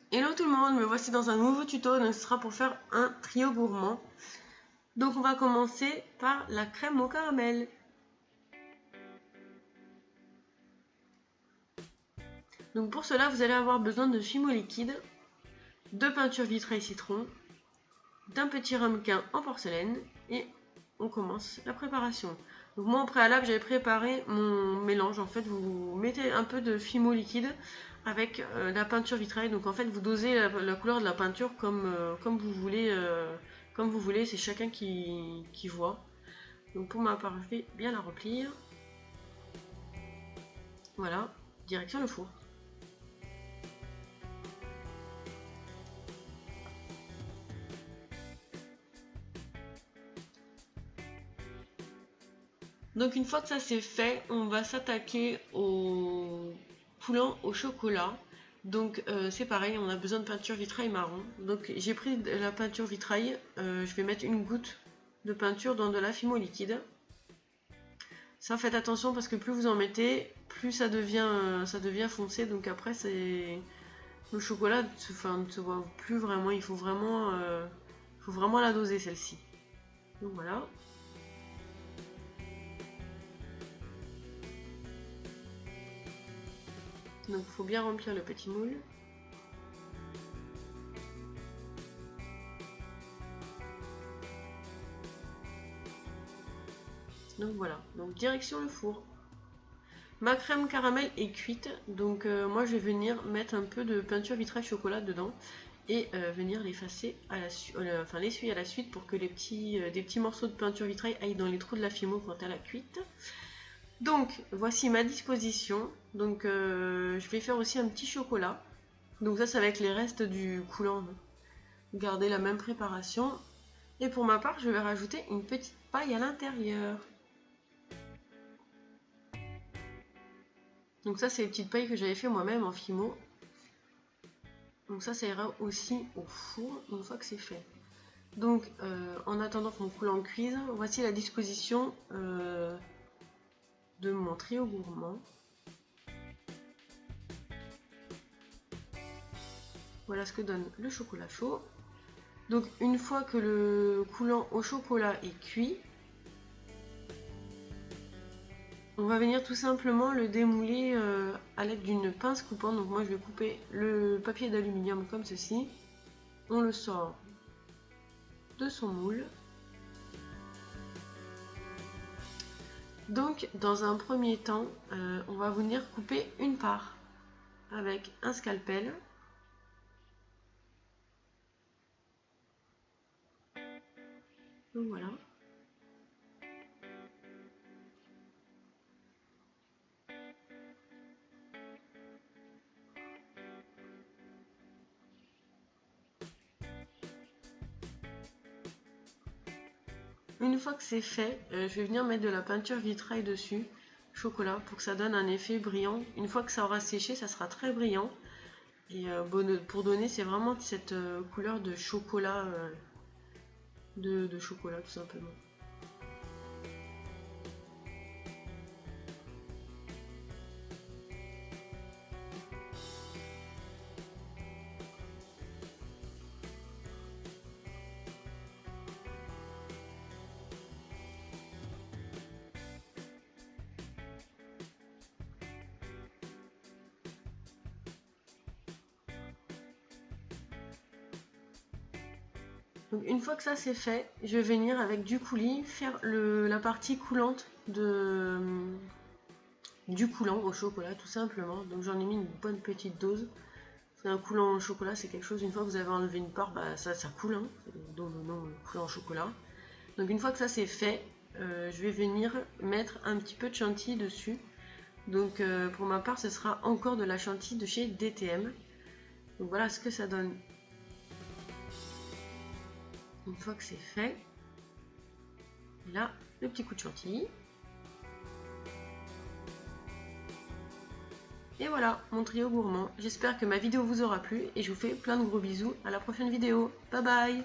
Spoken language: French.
Hello tout le monde, me voici dans un nouveau tuto, donc ce sera pour faire un trio gourmand. Donc on va commencer par la crème au caramel. Donc pour cela vous allez avoir besoin de fimo liquide, de peinture vitrail citron, d'un petit ramequin en porcelaine et on commence la préparation. Donc moi en préalable j'avais préparé mon mélange. En fait vous mettez un peu de fimo liquide avec la peinture vitrail. Donc en fait vous dosez la couleur de la peinture comme vous voulez, c'est chacun qui voit. Donc pour ma part je vais bien la remplir. Voilà, direction le four. Donc une fois que ça c'est fait, on va s'attaquer au coulant au chocolat. Donc c'est pareil, on a besoin de peinture vitrail marron. Donc j'ai pris de la peinture vitrail, je vais mettre une goutte de peinture dans de la fimo liquide. Ça, faites attention parce que plus vous en mettez, plus ça devient foncé. Donc après c'est le chocolat ne se voit plus vraiment, il faut vraiment la doser celle-ci. Donc voilà. Donc il faut bien remplir le petit moule. Donc voilà, donc direction le four. Ma crème caramel est cuite, donc moi je vais venir mettre un peu de peinture vitrail chocolat dedans et venir l'effacer l'essuyer à la suite pour que des petits morceaux de peinture vitrail aillent dans les trous de la fimo quand elle a cuite. Donc voici ma disposition. Donc je vais faire aussi un petit chocolat. Donc ça c'est avec les restes du coulant. Gardez la même préparation. Et pour ma part je vais rajouter une petite paille à l'intérieur. Donc ça c'est les petites pailles que j'avais fait moi-même en fimo. Donc ça ira aussi au four une fois que c'est fait. Donc en attendant que mon coulant cuise, voici la disposition de mon trio gourmand. Voilà ce que donne le chocolat chaud. Donc une fois que le coulant au chocolat est cuit, on va venir tout simplement le démouler à l'aide d'une pince coupante. Donc moi je vais couper le papier d'aluminium comme ceci. On le sort de son moule. Donc dans un premier temps, on va venir couper une part avec un scalpel. Donc voilà. Une fois que c'est fait, je vais venir mettre de la peinture vitrail dessus, chocolat, pour que ça donne un effet brillant. Une fois que ça aura séché, ça sera très brillant. Et pour donner, c'est vraiment cette couleur de chocolat, de chocolat tout simplement. Donc une fois que ça c'est fait, je vais venir avec du coulis faire la partie coulante du coulant au chocolat tout simplement. Donc j'en ai mis une bonne petite dose. C'est un coulant au chocolat, c'est quelque chose, une fois que vous avez enlevé une part, bah, ça coule, hein, donc le nom coulant au chocolat. Donc une fois que ça c'est fait, je vais venir mettre un petit peu de chantilly dessus. Donc pour ma part ce sera encore de la chantilly de chez DTM. Donc voilà ce que ça donne. Une fois que c'est fait, là le petit coup de chantilly. Et voilà, mon trio gourmand. J'espère que ma vidéo vous aura plu et je vous fais plein de gros bisous. À la prochaine vidéo. Bye bye.